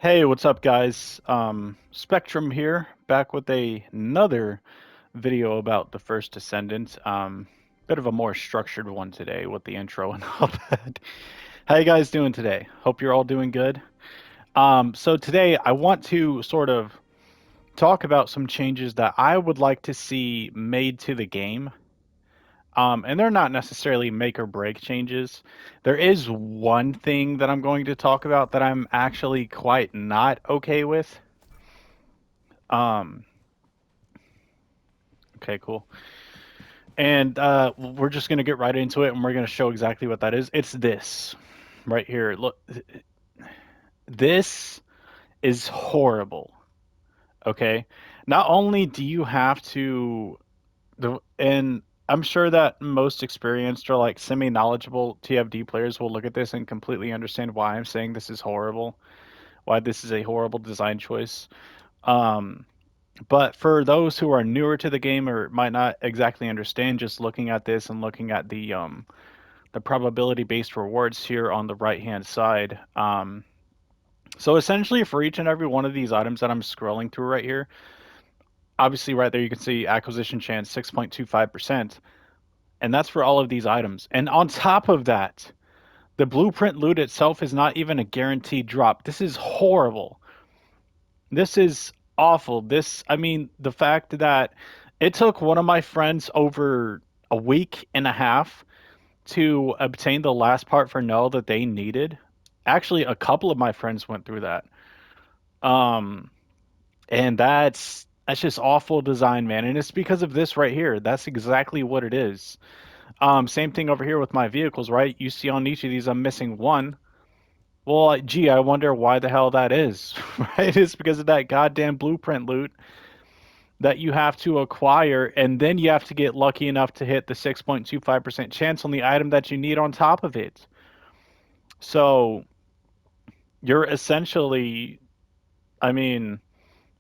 Hey, what's up, guys? Spectrum here, back with another video about the first Descendant. Bit of a more structured one today with the intro and all that. How you guys doing today? Hope you're all doing good. So today I want to sort of talk about some changes that I would like to see made to the game. And they're not necessarily make or break changes. There is one thing that I'm going to talk about that I'm actually quite not okay with. Um, okay, cool. And we're just gonna get right into it, and we're gonna show exactly what that is. It's this right here. Look, this is horrible. Okay, not only do you have to and I'm sure that most experienced or like semi-knowledgeable TFD players will look at this and completely understand why I'm saying this is horrible, why this is a horrible design choice. Um, But for those who are newer to the game or might not exactly understand, just looking at this and looking at the probability-based rewards here on the right-hand side. So essentially, for each and every one of these items that I'm scrolling through right here, obviously right there you can see acquisition chance 6.25%, and that's for all of these items. And on top of that, the blueprint loot itself is not even a guaranteed drop. This is horrible. This is awful. I mean, the fact that it took one of my friends over a week and a half to obtain the last part for Null that they needed. Actually, a couple of my friends went through that. Um, and that's just awful design, man. And it's because of this right here. That's exactly what it is. Same thing over here with my vehicles, right? You see on each of these, I'm missing one. Well, gee, I wonder why the hell that is, right? It's because of that goddamn blueprint loot that you have to acquire, and then you have to get lucky enough to hit the 6.25% chance on the item that you need on top of it. So you're essentially, I mean,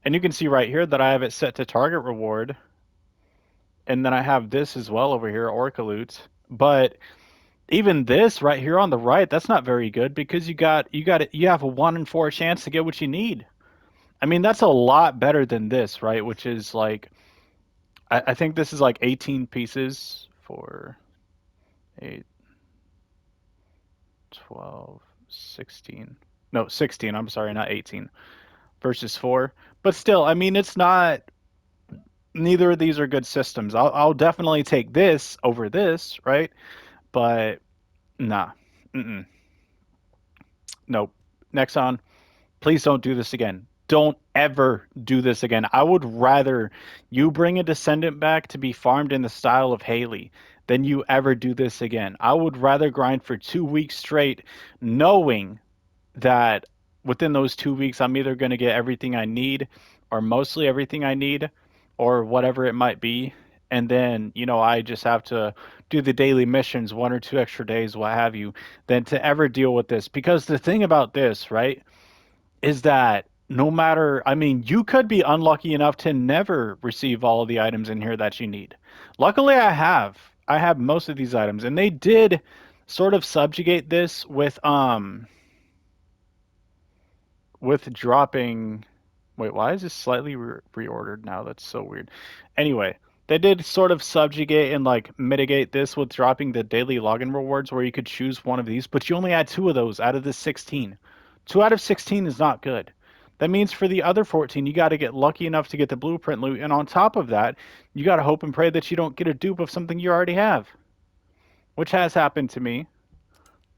and you can see right here that I have it set to target reward, and then I have this as well over here, Orca loot. But even this right here on the right, that's not very good because you have a 1 in 4 chance to get what you need. I mean, that's a lot better than this, right? Which is like I think this is like 18 pieces for 8, 12, 16. No, 16. I'm sorry, not 18 versus 4. But still, I mean, it's not. Neither of these are good systems. I'll definitely take this over this, right? But nah, mm-mm, nope. Nexon, please don't do this again. Don't ever do this again. I would rather you bring a descendant back to be farmed in the style of Haley than you ever do this again. I would rather grind for 2 weeks straight, knowing that within those 2 weeks I'm either going to get everything I need or mostly everything I need or whatever it might be. And then, I just have to do the daily missions, 1 or 2 extra days, what have you, than to ever deal with this. Because the thing about this, right, is that no matter, I mean, you could be unlucky enough to never receive all of the items in here that you need. Luckily, I have. I have most of these items, and they did sort of subjugate this with dropping. Wait, why is this slightly reordered now? That's so weird. Anyway, they did sort of subjugate and like mitigate this with dropping the daily login rewards where you could choose one of these, but you only had two of those out of the 16. 2 out of 16 is not good. That means for the other 14, you got to get lucky enough to get the blueprint loot, and on top of that, you got to hope and pray that you don't get a dupe of something you already have, which has happened to me.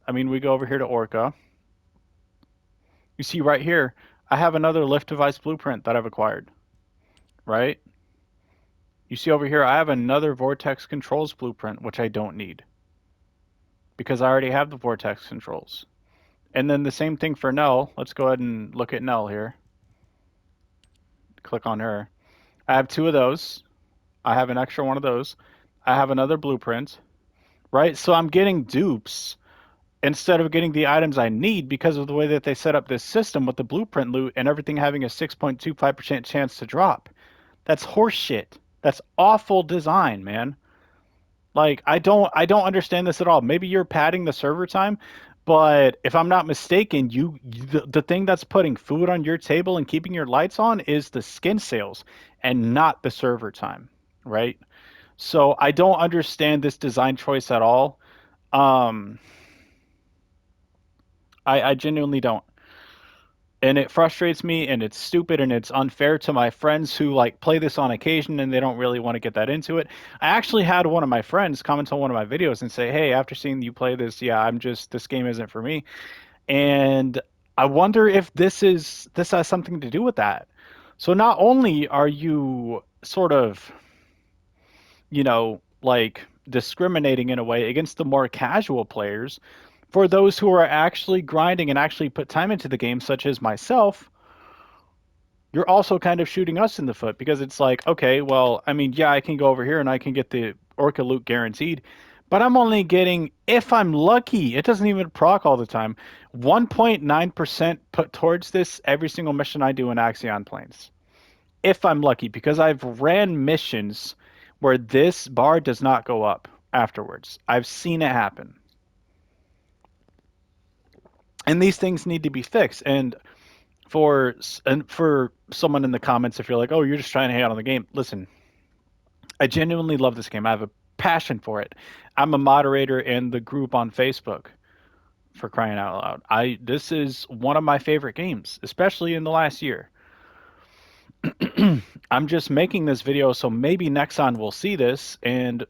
I mean, we go over here to Orca. You see right here, I have another lift device blueprint that I've acquired, right? You see over here, I have another vortex controls blueprint, which I don't need because I already have the vortex controls. And then the same thing for Nell. Let's go ahead and look at Nell here. Click on her. I have two of those. I have an extra one of those. I have another blueprint, right? So I'm getting dupes instead of getting the items I need because of the way that they set up this system with the blueprint loot and everything having a 6.25% chance to drop. That's horseshit. That's awful design, man. Like I don't understand this at all. Maybe you're padding the server time, But if I'm not mistaken, the thing that's putting food on your table and keeping your lights on is the skin sales and not the server time, right? So I don't understand this design choice at all. Um, I genuinely don't. And it frustrates me and it's stupid and it's unfair to my friends who like play this on occasion and they don't really want to get that into it. I actually had one of my friends comment on one of my videos and say, "Hey, after seeing you play this, yeah, I'm just this game isn't for me." And I wonder if this has something to do with that. So not only are you sort of, like discriminating in a way against the more casual players, for those who are actually grinding and actually put time into the game, such as myself, you're also kind of shooting us in the foot because it's like, okay, well, I mean, yeah, I can go over here and I can get the Orca loot guaranteed, but I'm only getting, if I'm lucky, it doesn't even proc all the time, 1.9% put towards this every single mission I do in Axion Plains. If I'm lucky, because I've ran missions where this bar does not go up afterwards. I've seen it happen. And these things need to be fixed. And for someone in the comments, if you're like, oh, you're just trying to hate on the game, listen, I genuinely love this game. I have a passion for it. I'm a moderator in the group on Facebook, for crying out loud. I This is one of my favorite games, especially in the last year. I'm just making this video so maybe Nexon will see this and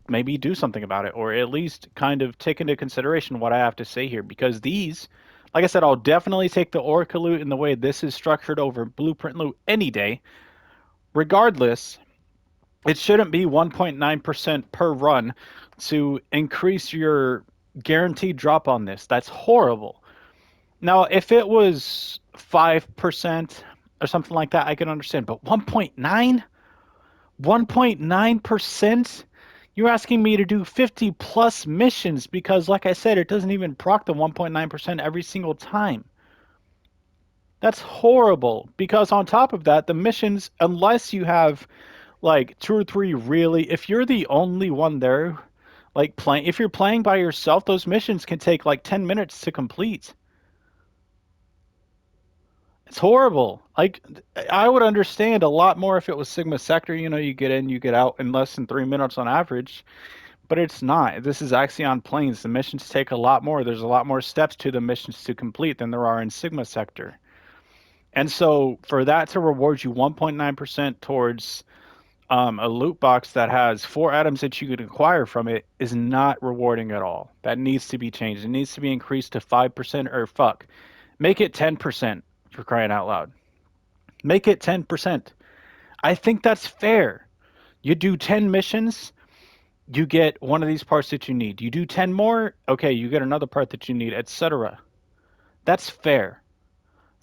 maybe do something about it, or at least kind of take into consideration what I have to say here, because these, like I said, I'll definitely take the Orca loot in the way this is structured over Blueprint loot any day. Regardless, it shouldn't be 1.9% per run to increase your guaranteed drop on this. That's horrible. Now, if it was 5% or something like that, I can understand. But 1.9? 1.9%? You're asking me to do 50 plus missions because, like I said, it doesn't even proc the 1.9% every single time. That's horrible because, on top of that, the missions, unless you have like two or three really, if you're the only one there, like playing, if you're playing by yourself, those missions can take like 10 minutes to complete. It's horrible. Like, I would understand a lot more if it was Sigma Sector, you get in, you get out in less than 3 minutes on average, but it's not. This is Axion Plains. The missions take a lot more. There's a lot more steps to the missions to complete than there are in Sigma Sector. And so for that to reward you 1.9% towards a loot box that has 4 items that you could acquire from it is not rewarding at all. That needs to be changed. It needs to be increased to 5% or fuck. Make it 10% for crying out loud. Make it 10%. I think that's fair. You do 10 missions, you get one of these parts that you need. You do 10 more, okay, you get another part that you need, etc. That's fair.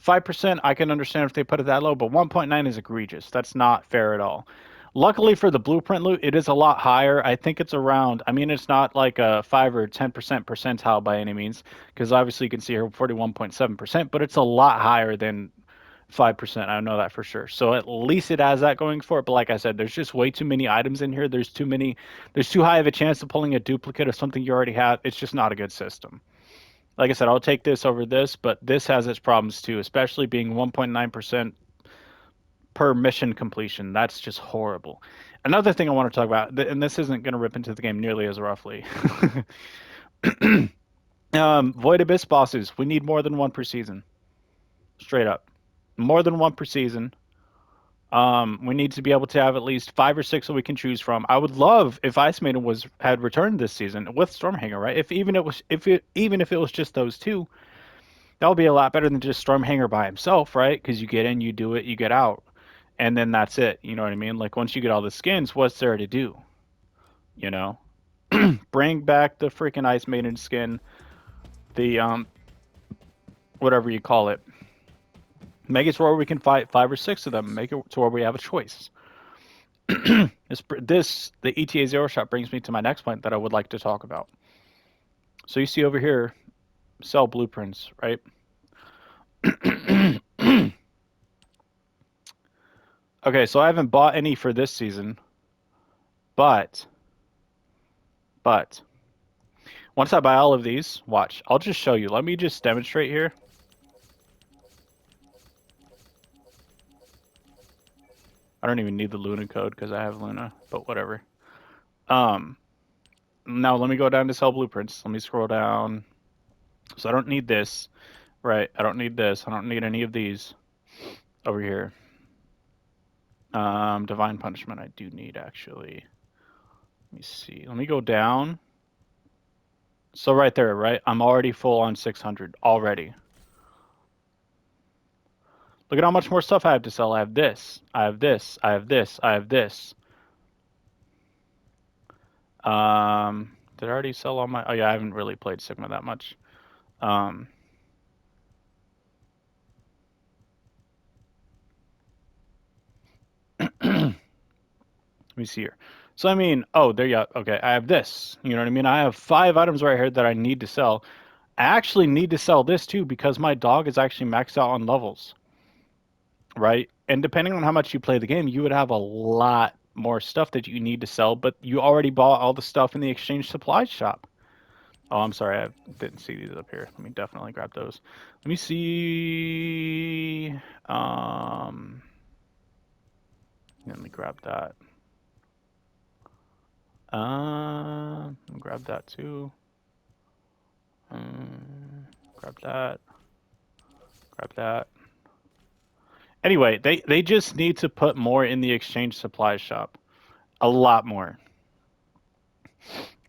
5%, I can understand if they put it that low, but 1.9 is egregious. That's not fair at all. Luckily for the blueprint loot, it is a lot higher. I think it's around, I mean, it's not like a 5 or 10% percentile by any means, because obviously you can see here 41.7%, but it's a lot higher than 5%. I know that for sure. So at least it has that going for it. But like I said, there's just way too many items in here. There's too high of a chance of pulling a duplicate of something you already have. It's just not a good system. Like I said, I'll take this over this, but this has its problems too, especially being 1.9% per mission completion. That's just horrible. Another thing I want to talk about, and this isn't going to rip into the game nearly as roughly. Void Abyss bosses, we need more than one per season. Straight up. More than one per season. We need to be able to have at least 5 or 6 that we can choose from. I would love if Ice Maiden had returned this season with Stormhanger, right? Even if it was just those two, that would be a lot better than just Stormhanger by himself, right? Because you get in, you do it, you get out, and then that's it. You know what I mean? Like once you get all the skins, what's there to do? You know, bring back the freaking Ice Maiden skin, the whatever you call it. Make it to where we can fight 5 or 6 of them. Make it to where we have a choice. The ETA Zero Shot brings me to my next point that I would like to talk about. So you see over here, sell blueprints, right? Okay, so I haven't bought any for this season, but Once I buy all of these, watch. I'll just show you. Let me just demonstrate here. I don't even need the Luna code because I have Luna, but whatever. Um, Now let me go down to sell blueprints. Let me scroll down. So I don't need this, right? I don't need this. I don't need any of these over here. Divine punishment I do need actually. Let me see. Let me go down. So right there, right? I'm already full on 600 already. Look at how much more stuff I have to sell. I have this. I have this. I have this. I have this. Did I already sell all my? Oh yeah, I haven't really played Sigma that much. Um, let me see here. So I mean, oh, there you go. Okay, I have this. You know what I mean? I have 5 items right here that I need to sell. I actually need to sell this too because my dog is actually maxed out on levels, right? And depending on how much you play the game, you would have a lot more stuff that you need to sell, but you already bought all the stuff in the exchange supply shop. Oh, I'm sorry, I didn't see these up here. Let me definitely grab those. Let me see. Um, Let me grab that. Grab that too. Grab that. Grab that. Anyway, they just need to put more in the exchange supply shop. A lot more.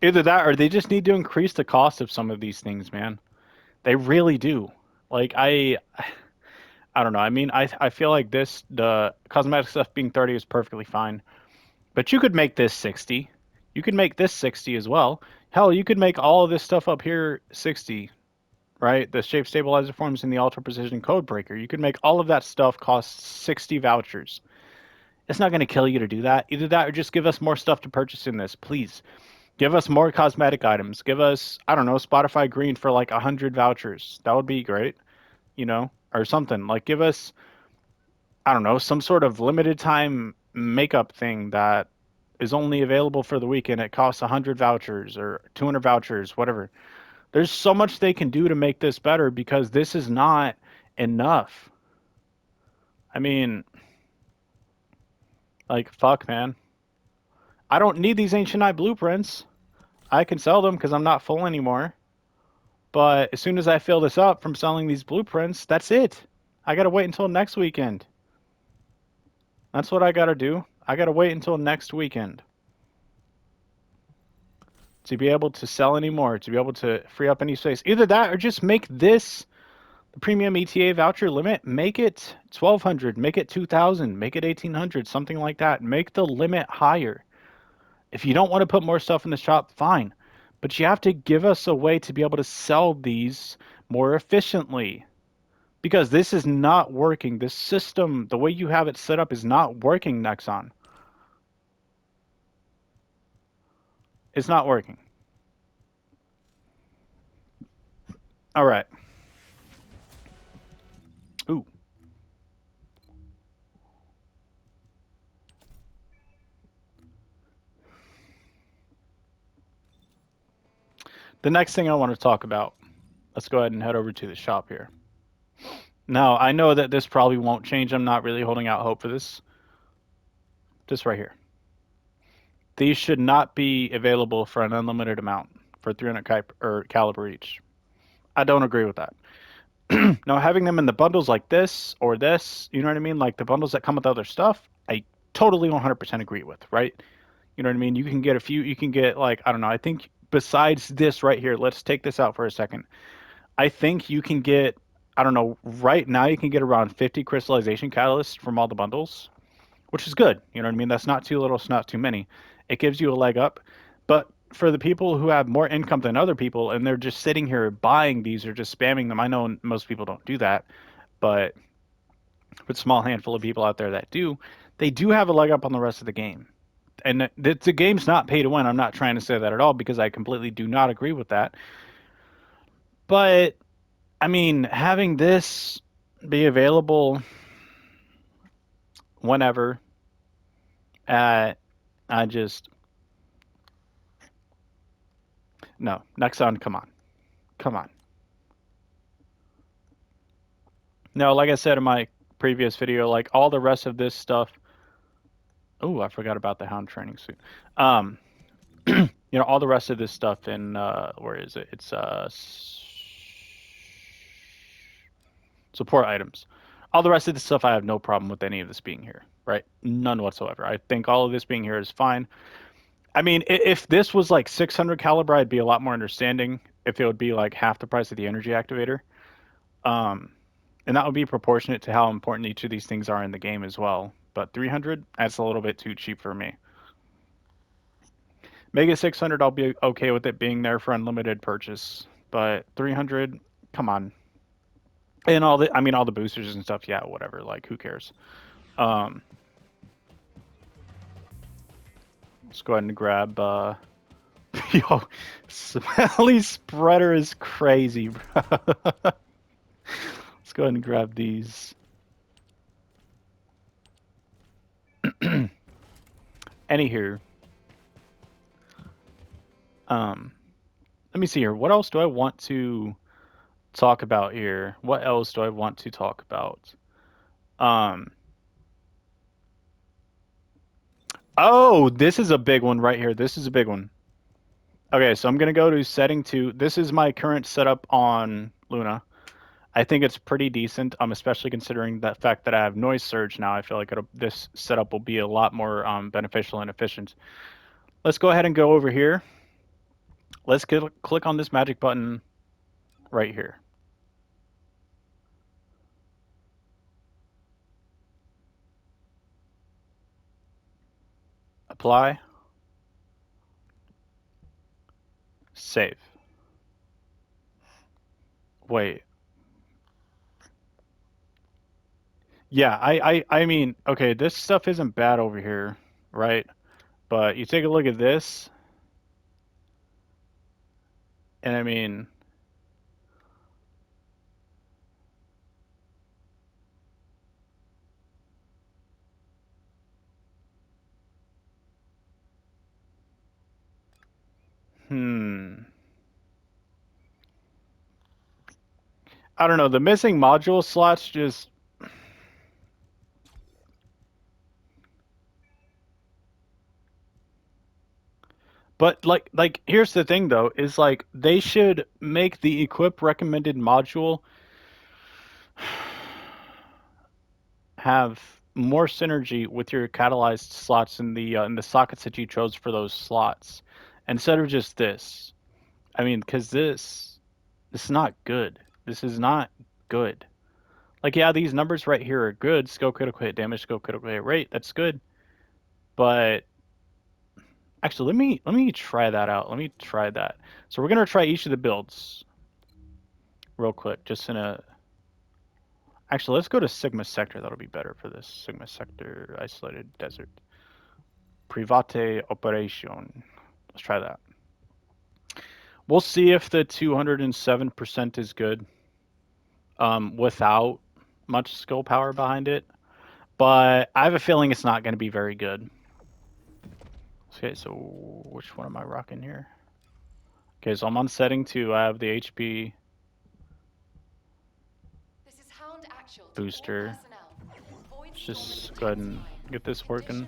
Either that or they just need to increase the cost of some of these things, man. They really do. Like I don't know. I mean, I feel like the cosmetic stuff being 30 is perfectly fine. But you could make this 60. You could make this 60 as well. Hell, you could make all of this stuff up here 60, right? The shape stabilizer forms and the ultra precision code breaker. You could make all of that stuff cost 60 vouchers. It's not going to kill you to do that. Either that or just give us more stuff to purchase in this, please. Give us more cosmetic items. Give us, I don't know, Spotify Green for like 100 vouchers. That would be great, you know, or something. Like give us, I don't know, some sort of limited time makeup thing that is only available for the weekend. It costs 100 vouchers or 200 vouchers, whatever. There's so much they can do to make this better because this is not enough. I mean, like, fuck, man. I don't need these Ancient Knight blueprints. I can sell them because I'm not full anymore. But as soon as I fill this up from selling these blueprints, that's it. I gotta wait until next weekend. That's what I gotta do. I gotta wait until next weekend to be able to sell any more, to be able to free up any space. Either that or just make this the premium ETA voucher limit, make it 1200, make it 2000, make it 1800, something like that. Make the limit higher. If you don't want to put more stuff in the shop, fine. But you have to give us a way to be able to sell these more efficiently. Because this is not working. This system, the way you have it set up, is not working, Nexon. It's not working. All right. Ooh. The next thing I want to talk about, let's go ahead and head over to the shop here. Now, I know that this probably won't change. I'm not really holding out hope for this. This right here. These should not be available for an unlimited amount for 300 caliber each. I don't agree with that. Now, having them in the bundles like this or this, you know what I mean? Like the bundles that come with other stuff, I totally 100% agree with, right? You know what I mean? You can get a few, you can get like, I don't know, I think besides this right here, let's take this out for a second. I think you can get, I don't know, right now you can get around 50 crystallization catalysts from all the bundles, which is good. You know what I mean? That's not too little, it's not too many. It gives you a leg up. But for the people who have more income than other people and they're just sitting here buying these or just spamming them, I know most people don't do that, but for the small handful of people out there that do, they do have a leg up on the rest of the game. And the game's not pay to win. I'm not trying to say that at all because I completely do not agree with that. But I mean, having this be available whenever, uh, I just No, Nexon, come on. Come on. No, like I said in my previous video, like all the rest of this stuff. Oh, I forgot about the Hound training suit. Um, all the rest of this stuff in where is it? It's support items. All the rest of the stuff, I have no problem with any of this being here, right? None whatsoever. I think all of this being here is fine. I mean, if this was like 600 caliber, I'd be a lot more understanding. If it would be like half the price of the energy activator, um, and that would be proportionate to how important each of these things are in the game as well. But 300, that's a little bit too cheap for me. Mega 600, I'll be okay with it being there for unlimited purchase, but 300, come on. And all the boosters and stuff, yeah, whatever. Like, who cares? Um, let's go ahead and grab. Yo, Smelly Spreader is crazy, bro. Let's go ahead and grab these. Anywho, let me see here. What else do I want to talk about here? What else do I want to talk about? Um, oh, this is a big one right here. This is a big one. Okay, so I'm gonna go to setting 2. This is my current setup on Luna. I think it's pretty decent, especially considering the fact that I have noise surge now. I feel like this setup will be a lot more beneficial and efficient. Let's go ahead and go over here. Let's click on this magic button right here. Apply. Save. Wait. Yeah, I mean, okay, this stuff isn't bad over here, right? But you take a look at this, and I mean, I don't know. The missing module slots just. But like here's the thing though, is like they should make the equip recommended module have more synergy with your catalyzed slots in the sockets that you chose for those slots instead of just this. I mean, because this is not good. This is not good. Like, yeah, these numbers right here are good. Skill critical hit damage, skill critical hit rate. That's good. But actually, let me try that out. Let me try that. So we're gonna try each of the builds real quick, just in a. Actually, let's go to Sigma Sector. That'll be better for this. Sigma Sector, Isolated Desert. Private Operation. Let's try that. We'll see if the 207% is good without much skill power behind it. But I have a feeling it's not going to be very good. Okay, so which one am I rocking here? Okay, so I'm on setting 2. I have the HP booster. Let's just go ahead and get this working.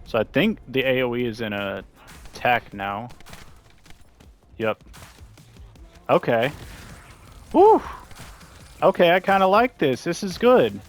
So I think the AoE is in a attack now. Yep. Okay. Woo! Okay, I kind of like this. This is good.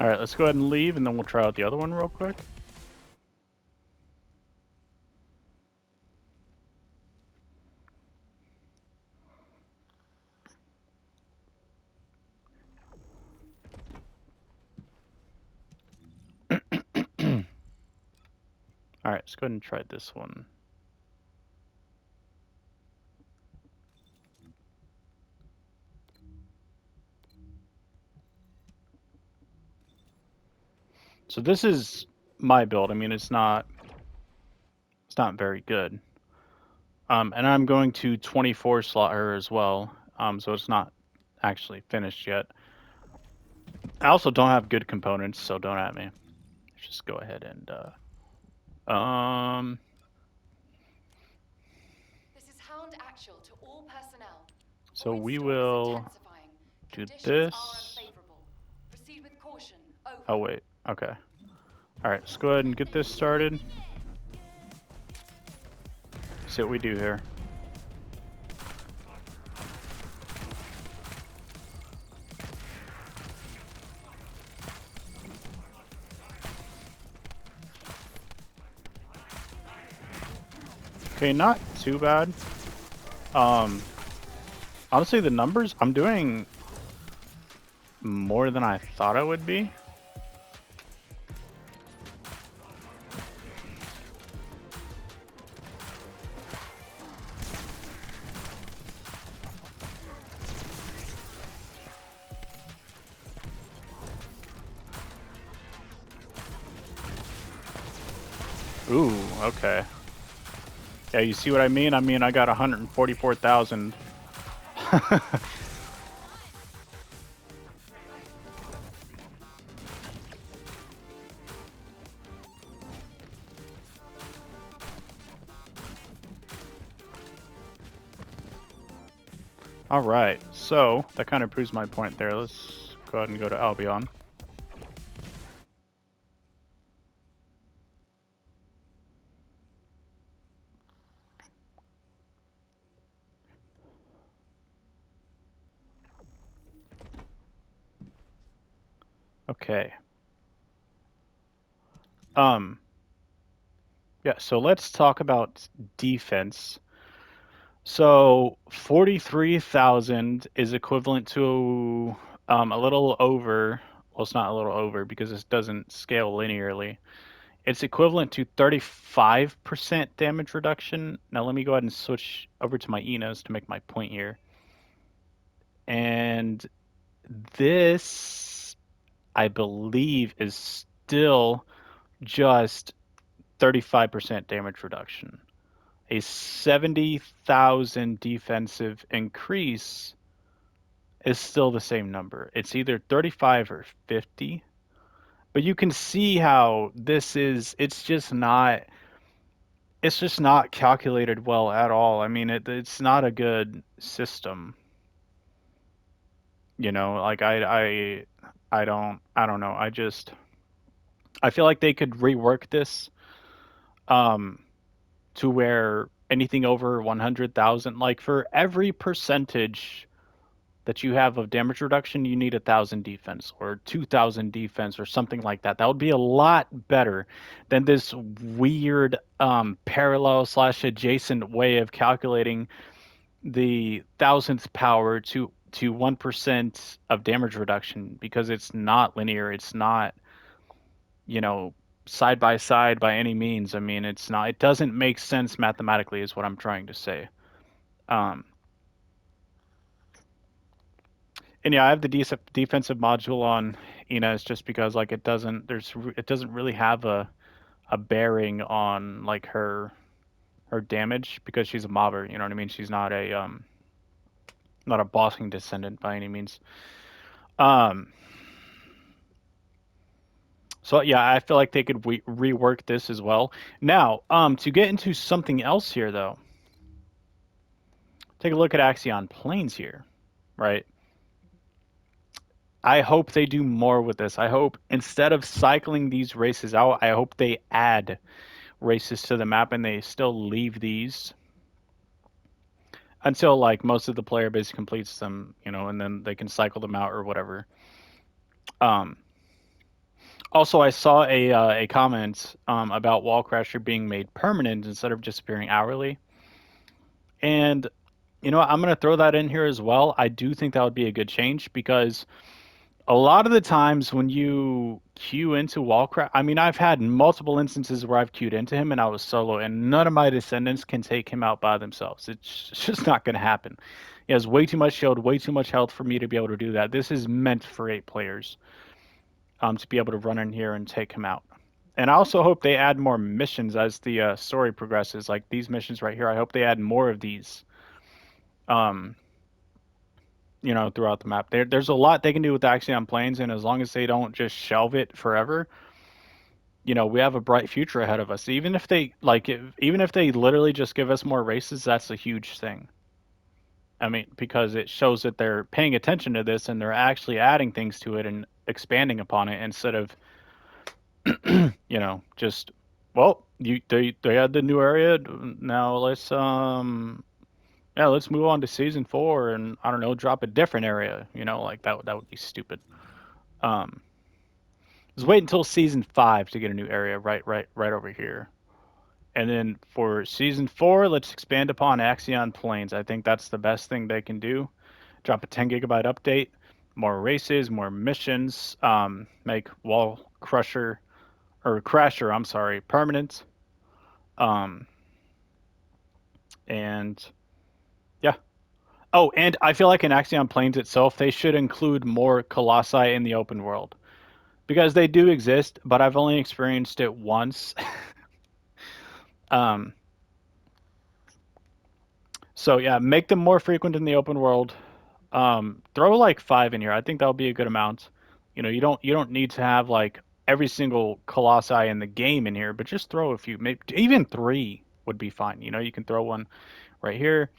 All right, let's go ahead and leave, and then we'll try out the other one real quick. All right, let's go ahead and try this one. So this is my build. I mean, it's not very good. And I'm going to 24 slot her as well. So it's not actually finished yet. I also don't have good components, so don't at me. Let's just go ahead and um. This is Hound Actual to all personnel. So Void we storm is will intensifying. do Conditions are this. unfavorable. Proceed with caution. Oh Over. wait. Okay. All right. Let's go ahead and get this started. See what we do here. Okay, not too bad. Um, honestly, the numbers, I'm doing more than I thought I would be. Ooh, okay. Yeah, you see what I mean? I mean, I got 144,000. All right, so that kind of proves my point there. Let's go ahead and go to Albion. Okay. Um, yeah, so let's talk about defense. So 43,000 is equivalent to a little over, well, it's not a little over because this doesn't scale linearly. It's equivalent to 35% damage reduction. Now let me go ahead and switch over to my Enos to make my point here. And this, I believe, is still just 35% damage reduction. A 70,000 defensive increase is still the same number. It's either 35 or 50. But you can see how it's just not calculated well at all. I mean, it's not a good system. Like I don't know. I feel like they could rework this um to where anything over 100,000, like for every percentage that you have of damage reduction, you need 1,000 defense or 2,000 defense or something like that. That would be a lot better than this weird parallel slash adjacent way of calculating the thousandth power to 1% of damage reduction, because it's not linear. It's not, you know, side by side by any means. I mean, it's not. It doesn't make sense mathematically, is what I'm trying to say. Um, And yeah, I have the defensive module on Inez just because like it doesn't really have a bearing on like her damage because she's a mobber, you know what I mean? She's not a bossing descendant by any means. Um so yeah, I feel like they could rework this as well. Now, to get into something else here though. Take a look at Axion Plains here, right? I hope they do more with this. I hope instead of cycling these races out, I hope they add races to the map and they still leave these until like most of the player base completes them, and then they can cycle them out or whatever. Um, Also, I saw a comment about Wall Crasher being made permanent instead of just appearing hourly, and I'm gonna throw that in here as well. I do think that would be a good change because A lot of the times when you queue into Wallcraft, I mean, I've had multiple instances where I've queued into him and I was solo, and none of my descendants can take him out by themselves. It's just not going to happen. He has way too much shield, way too much health for me to be able to do that. This is meant for 8 players, to be able to run in here and take him out. And I also hope they add more missions as the story progresses. Like these missions right here, I hope they add more of these. Um, throughout the map. There's a lot they can do with the Axion Plains, and as long as they don't just shelve it forever, we have a bright future ahead of us. Even if they literally just give us more races, that's a huge thing. I mean, because it shows that they're paying attention to this and they're actually adding things to it and expanding upon it instead of, just they had the new area. Now let's move on to season 4 and I don't know, drop a different area. Like that would be stupid. Um, Just wait until season 5 to get a new area right over here. And then for season 4, let's expand upon Axion Plains. I think that's the best thing they can do. Drop a 10 gigabyte update, more races, more missions, make Wall Crusher or Crasher, I'm sorry, permanent. Um, and yeah. Oh, and I feel like in Axion Plains itself, they should include more Colossi in the open world because they do exist, but I've only experienced it once. um, So yeah, make them more frequent in the open world. Throw like 5 in here. I think that'll be a good amount. You don't need to have like every single colossi in the game in here, but just throw a few. Maybe even 3 would be fine. You can throw one right here,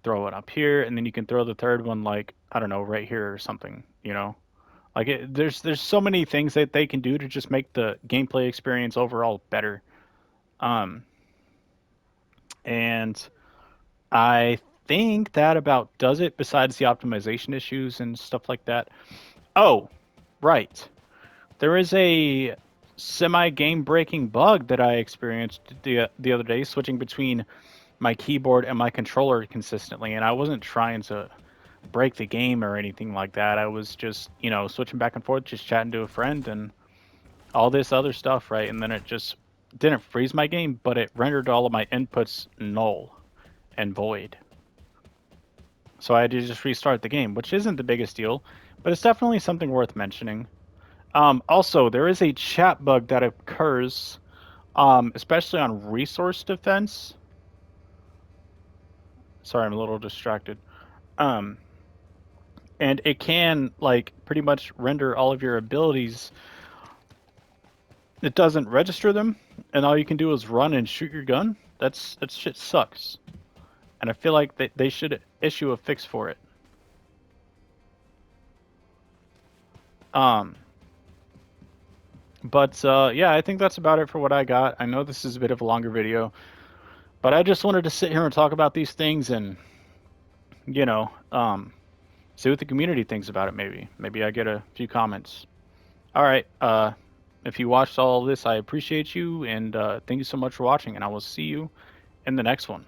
throw it up here, and then you can throw the third one like I don't know right here or something. There's so many things that they can do to just make the gameplay experience overall better. Um, and I think that about does it besides the optimization issues and stuff like that. Oh, right. There is a semi game breaking bug that I experienced the other day switching between my keyboard and my controller consistently, and I wasn't trying to break the game or anything like that. I was just, switching back and forth, just chatting to a friend and all this other stuff, right? And then it just didn't freeze my game, but it rendered all of my inputs null and void. So I had to just restart the game, which isn't the biggest deal, but it's definitely something worth mentioning. Also, there is a chat bug that occurs, especially on resource defense. Sorry, I'm a little distracted. Um, and it can like pretty much render all of your abilities. It doesn't register them, and all you can do is run and shoot your gun. That shit sucks, and I feel like they should issue a fix for it. Um, But yeah, I think that's about it for what I got. I know this is a bit of a longer video, but I just wanted to sit here and talk about these things and you know, um, see what the community thinks about it. Maybe I get a few comments. All right. If you watched all of this, I appreciate you and thank you so much for watching, and I will see you in the next one.